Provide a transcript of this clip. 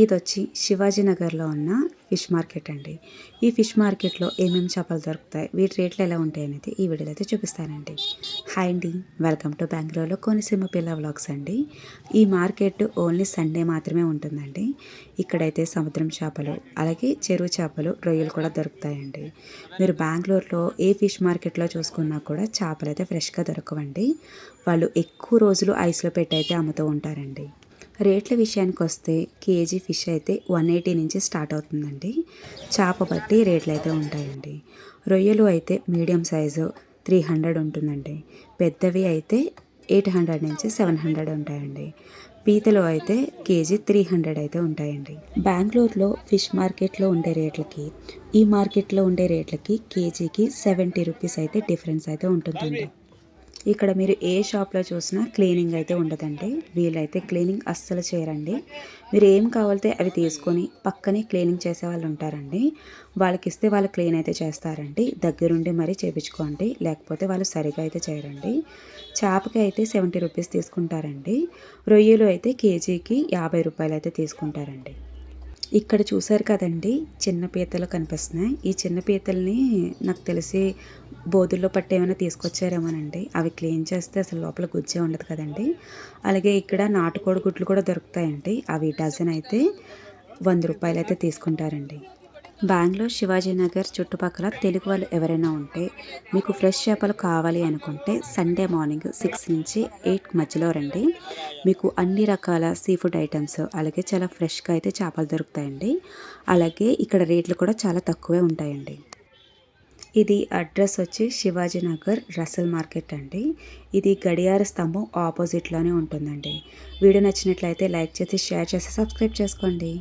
ఇదొచ్చి శివాజీనగర్లో ఉన్న fish market అండి. ఈ ఫిష్ మార్కెట్లో ఏమేమి చేపలు దొరుకుతాయి, వీటి రేట్లు ఎలా ఉంటాయి అనేది ఈ వీడియోలో అయితే చూపిస్తానండి. హాయ్ అండి, వెల్కమ్ టు బెంగళూరులో కోనసీమ పిల్ల వ్లాగ్స్ అండి. ఈ మార్కెట్ ఓన్లీ సండే మాత్రమే ఉంటుందండి. ఇక్కడైతే సముద్రం చేపలు, అలాగే చెరువు చేపలు, రొయ్యలు కూడా దొరుకుతాయండి. మీరు బెంగళూరులో ఏ ఫిష్ మార్కెట్లో చూసుకున్నా కూడా చేపలు అయితే ఫ్రెష్గా దొరకవండి. వాళ్ళు ఎక్కువ రోజులు ఐస్లో పెట్టి అయితే అమ్ముతూ ఉంటారండి. రేట్ల విషయానికి వస్తే కేజీ ఫిష్ అయితే 180 నుంచి స్టార్ట్ అవుతుందండి. చేప బట్టి రేట్లు అయితే ఉంటాయండి. రొయ్యలు అయితే మీడియం సైజు 300 ఉంటుందండి. పెద్దవి అయితే 800 నుంచి 700 ఉంటాయండి. పీతలు అయితే కేజీ 300 అయితే ఉంటాయండి. బెంగళూరులో ఫిష్ మార్కెట్లో ఉండే రేట్లకి ఈ మార్కెట్లో ఉండే రేట్లకి కేజీకి 70 రూపీస్ అయితే డిఫరెన్స్ అయితే ఉంటుందండి. ఇక్కడ మీరు ఏ షాప్లో చూసినా క్లీనింగ్ అయితే ఉండదండి. వీళ్ళైతే క్లీనింగ్ అస్సలు చేయరండి. మీరు ఏం కావాలితే అవి తీసుకొని పక్కనే క్లీనింగ్ చేసే వాళ్ళు ఉంటారండి. వాళ్ళకి ఇస్తే వాళ్ళు క్లీన్ అయితే చేస్తారండి. దగ్గరుండి మరీ చేయించుకోండి, లేకపోతే వాళ్ళు సరిగా అయితే చేయరండి. చేపకి అయితే 70 రూపీస్ తీసుకుంటారండి. రొయ్యలు అయితే కేజీకి 50 రూపాయలు అయితే తీసుకుంటారండి. ఇక్కడ చూసారు కదండి, చిన్న పీతలు కనిపిస్తున్నాయి. ఈ చిన్న పీతల్ని నాకు తెలిసి బోధుల్లో పట్టి ఏమైనా తీసుకొచ్చారేమోనండి. అవి క్లీన్ చేస్తే అసలు లోపల గుజ్జే ఉండదు కదండి. అలాగే ఇక్కడ నాటుకోడి గుడ్లు కూడా దొరుకుతాయండి. అవి డజన్ అయితే 100 రూపాయలు అయితే తీసుకుంటారండి. బెంగళూరు శివాజీనగర్ చుట్టుపక్కల తెలుగు వాళ్ళు ఎవరైనా ఉంటే మీకు ఫ్రెష్ చేపలు కావాలి అనుకుంటే సండే మార్నింగ్ 6 నుంచి 8 మధ్యలో రండి. మీకు అన్ని రకాల సీ ఫుడ్ ఐటమ్స్, అలాగే చాలా ఫ్రెష్గా అయితే చేపలు దొరుకుతాయండి. అలాగే ఇక్కడ రేట్లు కూడా చాలా తక్కువే ఉంటాయండి. ఇది అడ్రస్ వచ్చి శివాజీనగర్ రసల్ మార్కెట్ అండి. ఇది గడియార స్తంభం ఆపోజిట్లోనే ఉంటుందండి. వీడియో నచ్చినట్లయితే లైక్ చేసి, షేర్ చేసి, సబ్స్క్రైబ్ చేసుకోండి.